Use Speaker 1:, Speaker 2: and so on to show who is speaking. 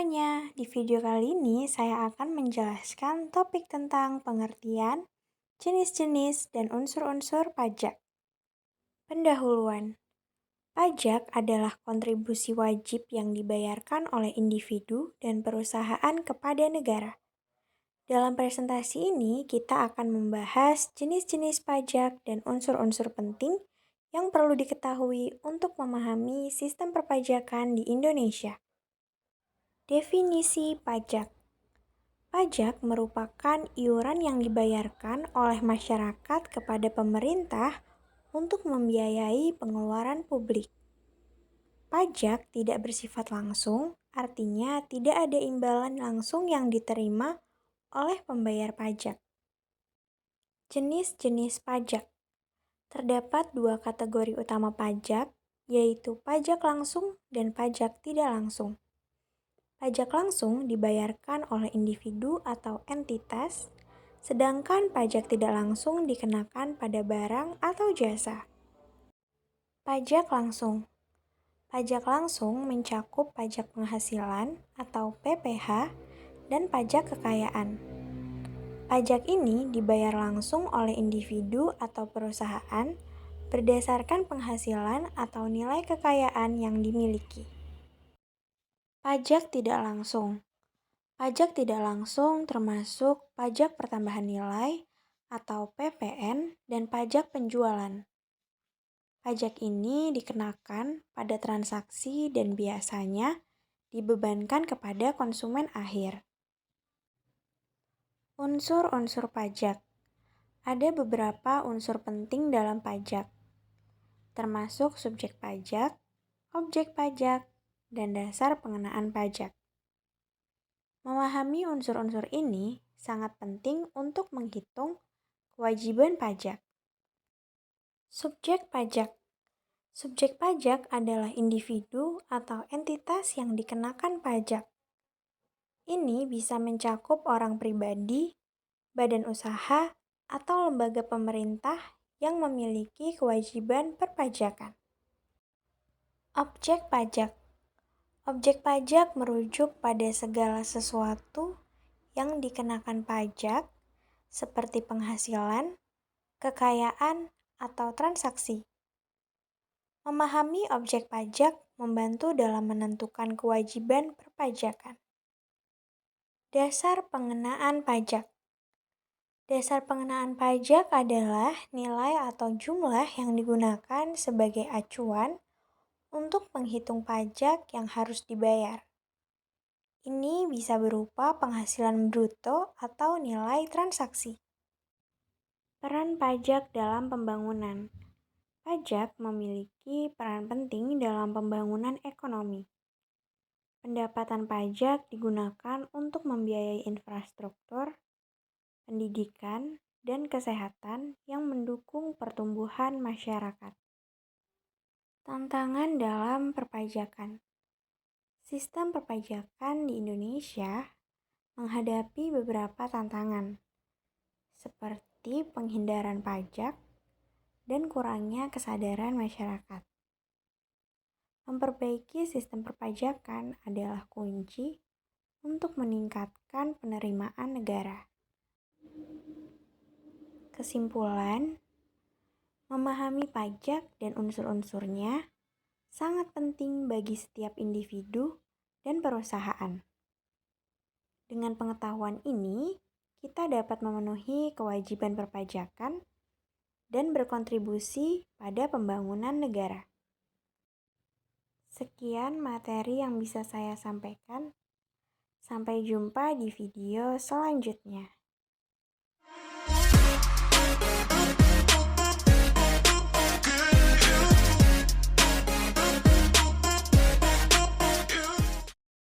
Speaker 1: semuanya, di video kali ini saya akan menjelaskan topik tentang pengertian, jenis-jenis, dan unsur-unsur pajak. Pendahuluan. Pajak adalah kontribusi wajib yang dibayarkan oleh individu dan perusahaan kepada negara. Dalam presentasi ini, kita akan membahas jenis-jenis pajak dan unsur-unsur penting yang perlu diketahui untuk memahami sistem perpajakan di Indonesia. Definisi pajak. Pajak merupakan iuran yang dibayarkan oleh masyarakat kepada pemerintah untuk membiayai pengeluaran publik. Pajak tidak bersifat langsung, artinya tidak ada imbalan langsung yang diterima oleh pembayar pajak. Jenis-jenis pajak. Terdapat dua kategori utama pajak, yaitu pajak langsung dan pajak tidak langsung. Pajak langsung dibayarkan oleh individu atau entitas, sedangkan pajak tidak langsung dikenakan pada barang atau jasa. Pajak langsung. Pajak langsung mencakup pajak penghasilan atau PPh dan pajak kekayaan. Pajak ini dibayar langsung oleh individu atau perusahaan berdasarkan penghasilan atau nilai kekayaan yang dimiliki. Pajak tidak langsung. Pajak tidak langsung termasuk pajak pertambahan nilai atau PPN dan pajak penjualan. Pajak ini dikenakan pada transaksi dan biasanya dibebankan kepada konsumen akhir. Unsur-unsur pajak. Ada beberapa unsur penting dalam pajak, termasuk subjek pajak, objek pajak, dan dasar pengenaan pajak. Memahami unsur-unsur ini sangat penting untuk menghitung kewajiban pajak. Subjek pajak. Subjek pajak adalah individu atau entitas yang dikenakan pajak. Ini bisa mencakup orang pribadi, badan usaha, atau lembaga pemerintah yang memiliki kewajiban perpajakan. Objek pajak. Objek pajak merujuk pada segala sesuatu yang dikenakan pajak, seperti penghasilan, kekayaan, atau transaksi. Memahami objek pajak membantu dalam menentukan kewajiban perpajakan. Dasar pengenaan pajak. Dasar pengenaan pajak adalah nilai atau jumlah yang digunakan sebagai acuan untuk menghitung pajak yang harus dibayar. Ini bisa berupa penghasilan bruto atau nilai transaksi. Peran pajak dalam pembangunan. Pajak memiliki peran penting dalam pembangunan ekonomi. Pendapatan pajak digunakan untuk membiayai infrastruktur, pendidikan, dan kesehatan yang mendukung pertumbuhan masyarakat. Tantangan dalam perpajakan. Sistem perpajakan di Indonesia menghadapi beberapa tantangan, seperti penghindaran pajak dan kurangnya kesadaran masyarakat. Memperbaiki sistem perpajakan adalah kunci untuk meningkatkan penerimaan negara. Kesimpulan, memahami pajak dan unsur-unsurnya sangat penting bagi setiap individu dan perusahaan. Dengan pengetahuan ini, kita dapat memenuhi kewajiban perpajakan dan berkontribusi pada pembangunan negara. Sekian materi yang bisa saya sampaikan. Sampai jumpa di video selanjutnya.